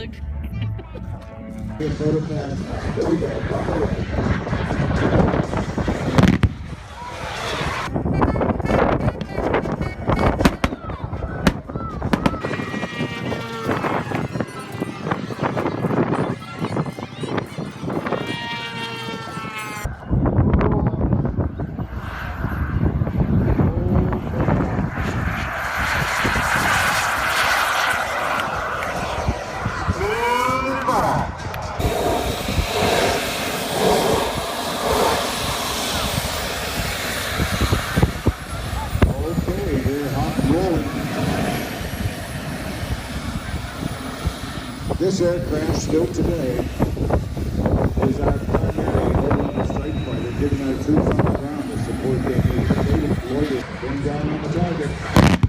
dog. This aircraft still today is our primary overall strike fighter, giving our troops on the ground the support they need. Lloyd is going down on the target.